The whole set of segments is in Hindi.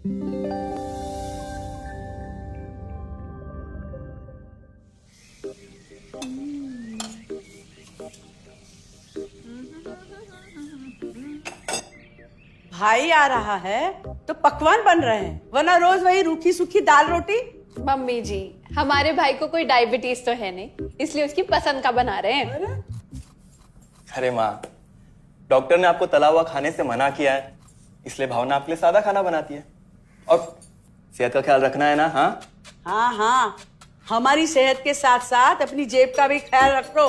भाई आ रहा है तो पकवान बन रहे हैं, वरना रोज वही रूखी सूखी दाल रोटी। मम्मी जी, हमारे भाई को कोई डायबिटीज तो है नहीं, इसलिए उसकी पसंद का बना रहे हैं। अरे माँ, डॉक्टर ने आपको तला हुआ खाने से मना किया है, इसलिए भावना आपके लिए सादा खाना बनाती है। और सेहत का ख्याल रखना है ना? हाँ हाँ हाँ, हमारी सेहत के साथ साथ अपनी जेब का भी ख्याल रखो,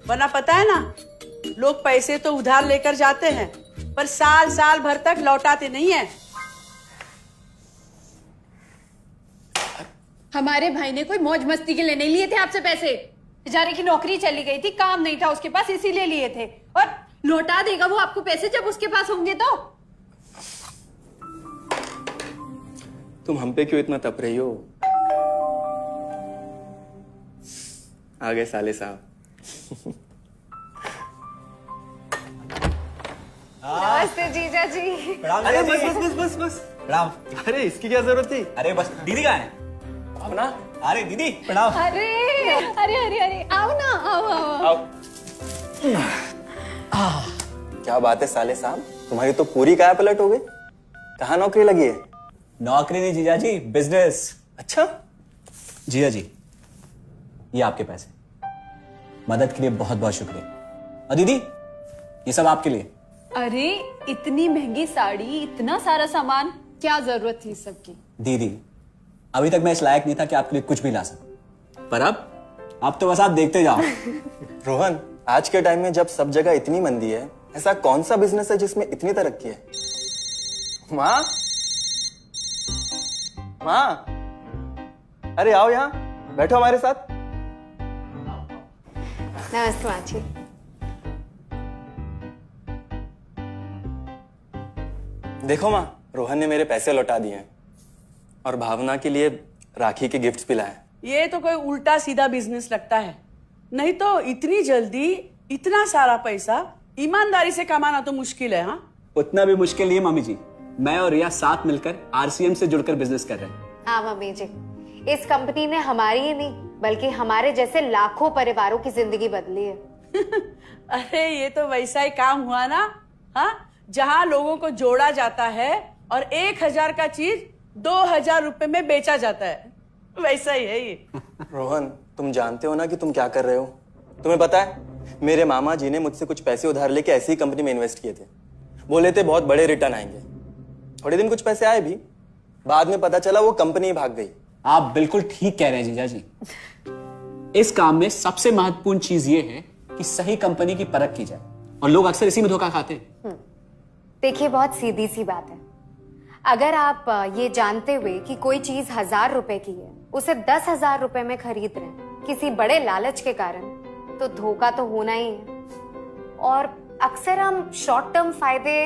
वरना पता है ना, लोग पैसे तो उधार लेकर जाते हैं पर साल साल भर तक लौटाते नहीं है। हमारे भाई ने कोई मौज मस्ती के लिए नहीं लिए थे आपसे पैसे। बेचारे की नौकरी चली गई थी, काम नहीं था उसके पास, इसीलिए लिए थे। और लौटा देगा वो आपको पैसे जब उसके पास होंगे तो। तुम हम पे क्यों इतना तप रही हो? आ गए साले साहब। नमस्ते जीजा जी। अरे बस बस बस बस बस प्रणाम। अरे इसकी क्या जरूरत थी? अरे बस दीदी कहाँ है? भावना, अरे दीदी प्रणाम। अरे अरे अरे अरे आओ ना, आओ आओ। क्या बात है साले साहब, तुम्हारी तो पूरी काया पलट हो गई। कहाँ नौकरी लगी है? नौकरी नहीं जीजा जी, बिजनेस। अच्छा जीजा जी, ये आपके पैसे, मदद के लिए बहुत बहुत शुक्रिया। और दीदी, ये सब आपके लिए। अरे इतनी महंगी साड़ी, इतना सारा सामान, क्या जरूरत थी सबकी? दीदी, अभी तक मैं इस लायक नहीं था कि आपके लिए कुछ भी ला सकूं, पर अब तो बस आप देखते जाओ। रोहन, आज के टाइम में जब सब जगह इतनी मंदी है, ऐसा कौन सा बिजनेस है जिसमें इतनी तरक्की है? माँ, माँ, अरे आओ यहाँ बैठो हमारे साथ। नमस्ते माँ जी। देखो माँ, रोहन ने मेरे पैसे लौटा दिए हैं और भावना के लिए राखी के गिफ्ट्स भी लाए। ये तो कोई उल्टा सीधा बिजनेस लगता है, नहीं तो इतनी जल्दी इतना सारा पैसा ईमानदारी से कमाना तो मुश्किल है। हाँ, उतना भी मुश्किल नहीं है मम्मी जी। मैं और रिया साथ मिलकर आरसीएम से जुड़कर बिजनेस कर रहे हैं। हाँ मम्मी जी, इस कंपनी ने हमारी ही नहीं बल्कि हमारे जैसे लाखों परिवारों की जिंदगी बदली है। अरे ये तो वैसा ही काम हुआ ना, हाँ, जहाँ लोगों को जोड़ा जाता है और 1000 का चीज 2000 रुपए में बेचा जाता है, वैसा ही है ये। रोहन, तुम जानते हो ना कि तुम क्या कर रहे हो? तुम्हें पता है, मेरे मामा जी ने मुझसे कुछ पैसे उधार लेके ऐसी ही कंपनी में इन्वेस्ट किए थे। बोले थे बहुत बड़े रिटर्न आएंगे। थोड़े दिन कुछ पैसे आए भी, बाद में पता चला वो कंपनी ही भाग गई। आप बिल्कुल ठीक कह रहे हैं जीजा जी। इस काम में सबसे महत्वपूर्ण चीज ये है कि सही कंपनी की परख की जाए, और लोग अक्सर इसी में धोखा खाते हैं। देखिए, बहुत सीधी सी बात है। अगर आप ये जानते हुए कि कोई चीज 1000 रुपए की है, उसे 10,000 रुपए में खरीद रहे हैं किसी बड़े लालच के कारण, तो धोखा तो होना ही है। और अक्सर हम शॉर्ट टर्म फायदे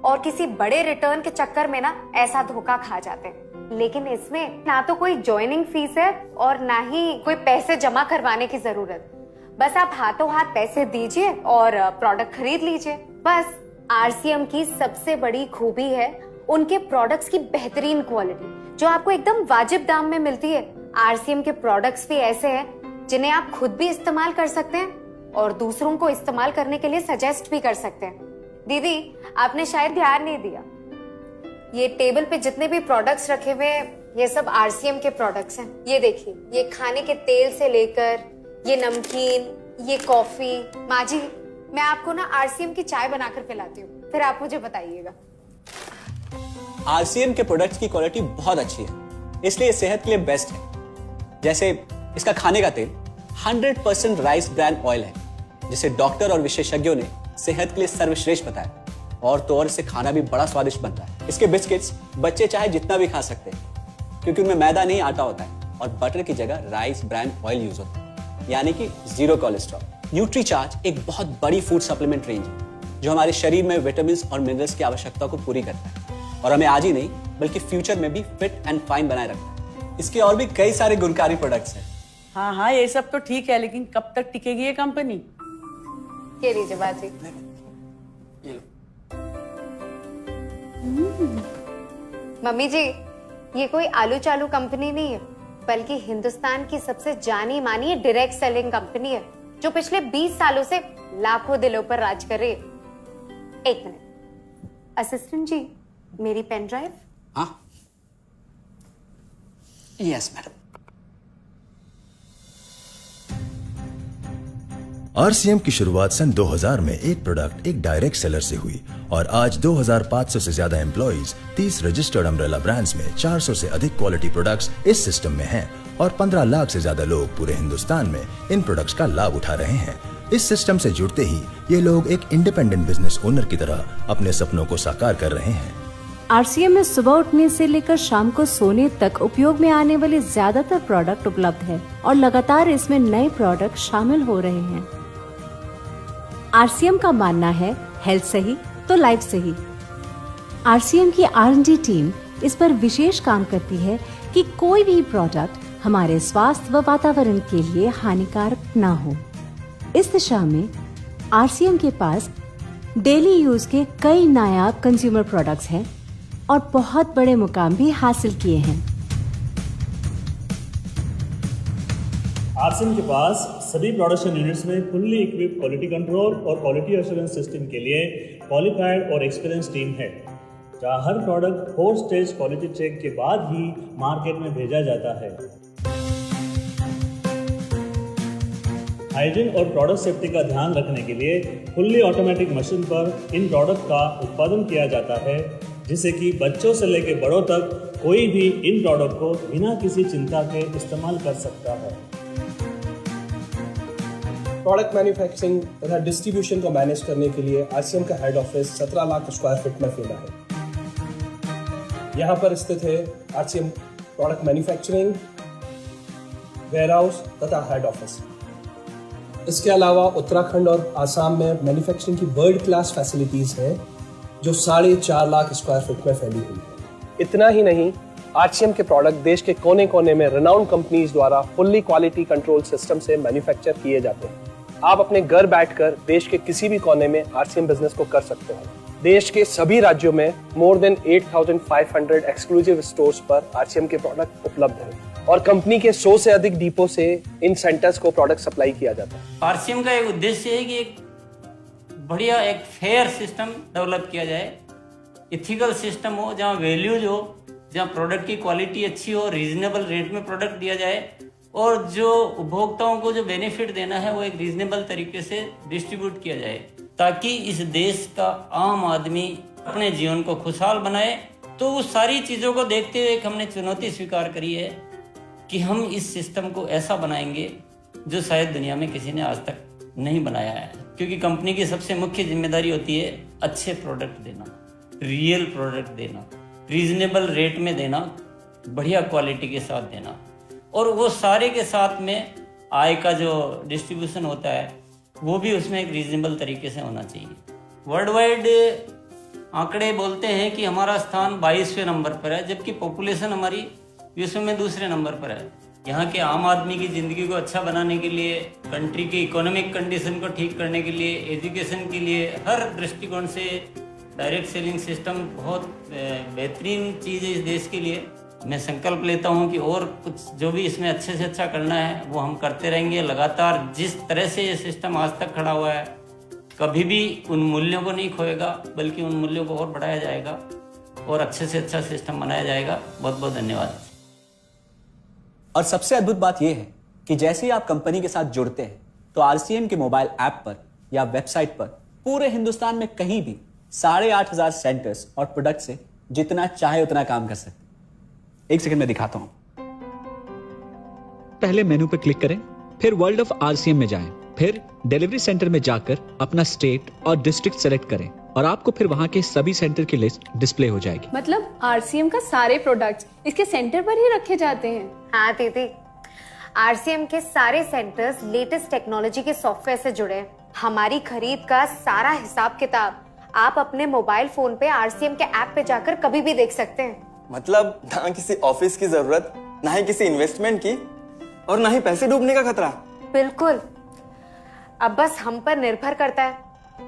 और किसी बड़े रिटर्न के चक्कर में ना ऐसा धोखा खा जाते हैं। लेकिन इसमें ना तो कोई ज्वाइनिंग फीस है और ना ही कोई पैसे जमा करवाने की जरूरत। बस आप हाथों हाथ पैसे दीजिए और प्रोडक्ट खरीद लीजिए। बस आरसीएम की सबसे बड़ी खूबी है उनके प्रोडक्ट्स की बेहतरीन क्वालिटी, जो आपको एकदम वाजिब दाम में मिलती है। आरसीएम के प्रोडक्ट्स भी ऐसे हैं जिन्हें आप खुद भी इस्तेमाल कर सकते हैं और दूसरों को इस्तेमाल करने के लिए सजेस्ट भी कर सकते हैं। दीदी, आपने शायद ध्यान नहीं दिया, ये टेबल पे जितने भी प्रोडक्ट्स रखे हुए हैं, ये सब आरसीएम के प्रोडक्ट्स हैं। ये देखिए, ये खाने के तेल से लेकर ये नमकीन, ये कॉफी। माँ जी, मैं आपको ना आरसीएम की चाय बनाकर पिलाती हूँ, फिर आप मुझे बताइएगा। आरसीएम के प्रोडक्ट्स की क्वालिटी बहुत अच्छी है, इसलिए सेहत के लिए बेस्ट है। जैसे इसका खाने का तेल 100% राइस ब्रांड ऑयल है, जिसे डॉक्टर और विशेषज्ञों ने सेहत के लिए सर्वश्रेष्ठ बताया। और तो और इसे खाना भी बड़ा स्वादिष्ट बनता है। इसके बिस्किट्स बच्चे चाहे जितना भी खा सकते हैं, क्योंकि उनमें मैदा नहीं आटा होता है और बटर की जगह राइस ब्रांड ऑयल यूज होता है, यानी कि 0 कोलेस्ट्रॉल। न्यूट्रीचार्ज एक बहुत बड़ी फूड सप्लीमेंट रेंज है, जो हमारे शरीर में विटामिन और मिनरल्स की आवश्यकता को पूरी करता है और हमें आज ही नहीं बल्कि फ्यूचर में भी फिट एंड फाइन बनाए रखता है। इसके और भी कई सारे गुणकारी प्रोडक्ट्स हैं। हाँ हाँ, ये सब तो ठीक है, लेकिन कब तक टिकेगी ये कंपनी? ये लीजिए बाजी। मम्मी जी, ये कोई आलू चालू कंपनी नहीं है, बल्कि हिंदुस्तान की सबसे जानी मानी डायरेक्ट सेलिंग कंपनी है, जो पिछले 20 सालों से लाखों दिलों पर राज कर रही है। एक मिनट असिस्टेंट जी, मेरी पेन ड्राइव। हाँ, यस मैडम। आरसीएम की शुरुआत सन 2000 में एक प्रोडक्ट एक डायरेक्ट सेलर से हुई और आज 2500 से ज्यादा एम्प्लॉइज, 30 रजिस्टर्ड अम्ब्रेला ब्रांड्स में 400 से अधिक क्वालिटी प्रोडक्ट्स इस सिस्टम में हैं और 15 लाख से ज्यादा लोग पूरे हिंदुस्तान में इन प्रोडक्ट्स का लाभ उठा रहे हैं। इस सिस्टम से जुड़ते ही ये लोग एक इंडिपेंडेंट बिजनेस ओनर की तरह अपने सपनों को साकार कर रहे हैं। आरसीएम में सुबह उठने से लेकर शाम को सोने तक उपयोग में आने वाले ज्यादातर प्रोडक्ट उपलब्ध है और लगातार इसमें नए प्रोडक्ट शामिल हो रहे हैं। आरसीएम का मानना है हेल्थ सही तो लाइफ सही। आरसीएम की R&D टीम इस पर विशेष काम करती है कि कोई भी प्रोडक्ट हमारे स्वास्थ्य व वातावरण के लिए हानिकारक ना हो। इस दिशा में आरसीएम के पास डेली यूज के कई नायाब कंज्यूमर प्रोडक्ट्स हैं और बहुत बड़े मुकाम भी हासिल किए हैं। आरसीएम के पास सभी प्रोडक्शन यूनिट्स में फुल्ली इक्विप्ड क्वालिटी कंट्रोल और क्वालिटी एश्योरेंस सिस्टम के लिए क्वालिफाइड और एक्सपीरियंस टीम है, जहां हर प्रोडक्ट 4 स्टेज क्वालिटी चेक के बाद ही मार्केट में भेजा जाता है। हाइजीन और प्रोडक्ट सेफ्टी का ध्यान रखने के लिए फुल्ली ऑटोमेटिक मशीन पर इन प्रोडक्ट का उत्पादन किया जाता है, जिससे कि बच्चों से लेकर बड़ों तक कोई भी इन प्रोडक्ट को बिना किसी चिंता के इस्तेमाल कर सकता है। प्रोडक्ट मैन्युफैक्चरिंग तथा डिस्ट्रीब्यूशन को मैनेज करने के लिए आरसीएम का head office 17 lakh square feet में फैला है। यहाँ पर स्थित है आरसीएम प्रोडक्ट मैन्युफैक्चरिंग, वेयरहाउस तथा हेड ऑफिस। इसके अलावा उत्तराखंड और आसाम में मैन्युफैक्चरिंग की वर्ल्ड क्लास फैसिलिटीज हैं, जो 4.5 लाख स्क्वायर फीट में फैली हुई है। इतना ही नहीं, आरसीएम के प्रोडक्ट देश के कोने कोने में रेनाउंड कंपनीज द्वारा फुल्ली क्वालिटी कंट्रोल सिस्टम से मैन्युफैक्चर किए जाते हैं। आप अपने घर बैठकर देश के किसी भी कोने में आरसीएम बिजनेस को कर सकते हैं। देश के सभी राज्यों में मोर देन 8,500 एक्सक्लूसिव स्टोर्स पर आरसीएम के प्रोडक्ट उपलब्ध हैं और कंपनी के 100 से अधिक डिपो से इन सेंटर्स को प्रोडक्ट सप्लाई किया जाता है। आरसीएम का एक उद्देश्य है कि एक बढ़िया एक फेयर सिस्टम डेवलप किया जाए, इथिकल सिस्टम हो, जहाँ वैल्यूज हो, जहाँ प्रोडक्ट की क्वालिटी अच्छी हो, रीजनेबल रेट में प्रोडक्ट दिया जाए और जो उपभोक्ताओं को जो बेनिफिट देना है वो एक रीजनेबल तरीके से डिस्ट्रीब्यूट किया जाए, ताकि इस देश का आम आदमी अपने जीवन को खुशहाल बनाए। तो उस सारी चीज़ों को देखते हुए एक हमने चुनौती स्वीकार करी है कि हम इस सिस्टम को ऐसा बनाएंगे जो शायद दुनिया में किसी ने आज तक नहीं बनाया है, क्योंकि कंपनी की सबसे मुख्य जिम्मेदारी होती है अच्छे प्रोडक्ट देना, रियल प्रोडक्ट देना, रीजनेबल रेट में देना, बढ़िया क्वालिटी के साथ देना, और वो सारे के साथ में आय का जो डिस्ट्रीब्यूशन होता है वो भी उसमें एक रीजनेबल तरीके से होना चाहिए। वर्ल्ड वाइड आंकड़े बोलते हैं कि हमारा स्थान 22वें नंबर पर है, जबकि पॉपुलेशन हमारी विश्व में दूसरे नंबर पर है। यहाँ के आम आदमी की ज़िंदगी को अच्छा बनाने के लिए, कंट्री की इकोनॉमिक कंडीशन को ठीक करने के लिए, एजुकेशन के लिए, हर दृष्टिकोण से डायरेक्ट सेलिंग सिस्टम बहुत बेहतरीन चीज़ है इस देश के लिए। मैं संकल्प लेता हूं कि और कुछ जो भी इसमें अच्छे से अच्छा करना है वो हम करते रहेंगे लगातार। जिस तरह से ये सिस्टम आज तक खड़ा हुआ है, कभी भी उन मूल्यों को नहीं खोएगा, बल्कि उन मूल्यों को और बढ़ाया जाएगा और अच्छे से अच्छा सिस्टम बनाया जाएगा। बहुत बहुत धन्यवाद। और सबसे अद्भुत बात यह है कि जैसे ही आप कंपनी के साथ जुड़ते हैं तो आरसीएम के मोबाइल ऐप पर या वेबसाइट पर पूरे हिंदुस्तान में कहीं भी 8,500 सेंटर्स और प्रोडक्ट से जितना चाहे उतना काम कर सकते। एक सेकंड में दिखाता हूं। पहले मेनू पर क्लिक करें, फिर वर्ल्ड ऑफ आरसीएम में जाएं, फिर डिलीवरी सेंटर में जाकर अपना स्टेट और डिस्ट्रिक्ट सेलेक्ट करें और आपको फिर वहां के सभी सेंटर की लिस्ट डिस्प्ले हो जाएगी। मतलब आरसीएम का सारे प्रोडक्ट्स इसके सेंटर पर ही रखे जाते हैं? हाँ दीदी, आरसीएम के सारे सेंटर्स लेटेस्ट टेक्नोलॉजी के सॉफ्टवेयर से जुड़े हैं। हमारी खरीद का सारा हिसाब किताब आप अपने मोबाइल फोन पे आरसीएम के ऐप पे जाकर कभी भी देख सकते हैं। मतलब ना किसी ऑफिस की जरूरत, ना ही किसी इन्वेस्टमेंट की, और ना ही पैसे डूबने का खतरा। बिल्कुल। अब बस हम पर निर्भर करता है,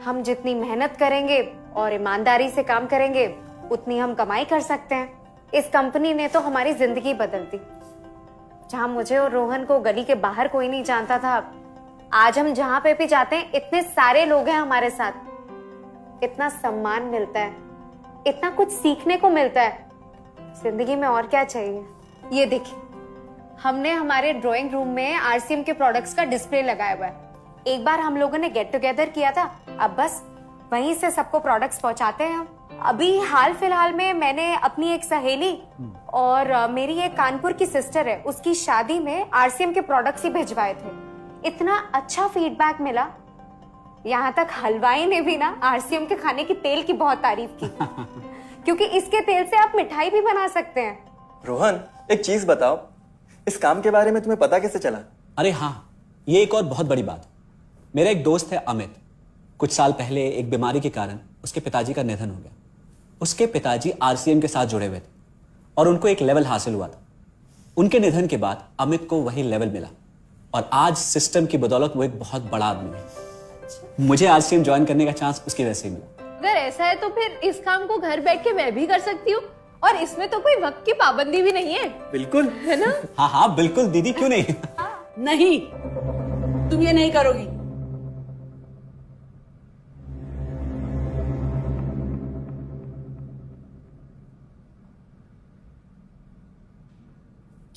हम जितनी मेहनत करेंगे और ईमानदारी से काम करेंगे उतनी हम कमाई कर सकते हैं। इस कंपनी ने तो हमारी जिंदगी बदल दी। जहां मुझे और रोहन को गली के बाहर कोई नहीं जानता था, आज हम जहां पे भी जाते हैं इतने सारे लोग हैं हमारे साथ। इतना सम्मान मिलता है, इतना कुछ सीखने को मिलता है। जिंदगी में और क्या चाहिए। ये देखिए, हमने हमारे ड्राइंग रूम में आरसीएम के प्रोडक्ट्स का डिस्प्ले लगाया हुआ है। एक बार हम लोगों ने गेट टुगेदर किया था, अब बस वहीं से सबको प्रोडक्ट्स पहुंचाते हैं हम। अभी हाल फिलहाल में मैंने अपनी एक सहेली और मेरी एक कानपुर की सिस्टर है, उसकी शादी में आरसीएम के प्रोडक्ट्स ही भिजवाए थे। इतना अच्छा फीडबैक मिला, यहाँ तक हलवाई ने भी ना आरसीएम के खाने की तेल की बहुत तारीफ की क्योंकि इसके तेल से आप मिठाई भी बना सकते हैं। रोहन, एक चीज बताओ, इस काम के बारे में तुम्हें पता कैसे चला? अरे हाँ, ये एक और बहुत बड़ी बात। मेरा एक दोस्त है अमित, कुछ साल पहले एक बीमारी के कारण उसके पिताजी का निधन हो गया। उसके पिताजी आरसीएम के साथ जुड़े हुए थे और उनको एक लेवल हासिल हुआ था। उनके निधन के बाद अमित को वही लेवल मिला और आज सिस्टम की बदौलत वो एक बहुत बड़ा आदमी है। मुझे आरसीएम ज्वाइन करने का चांस उसकी वजह से मिला। अगर ऐसा है तो फिर इस काम को घर बैठ के मैं भी कर सकती हूँ, और इसमें तो कोई वक्त की पाबंदी भी नहीं है। बिल्कुल, है ना? हाँ हाँ बिल्कुल दीदी, क्यों नहीं। नहीं, तुम ये नहीं करोगी।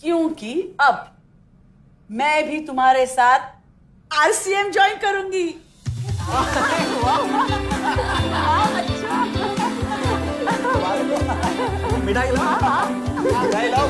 क्योंकि अब मैं भी तुम्हारे साथ आरसीएम ज्वाइन करूंगी। मिठाई लाओ, मिठाई लाओ।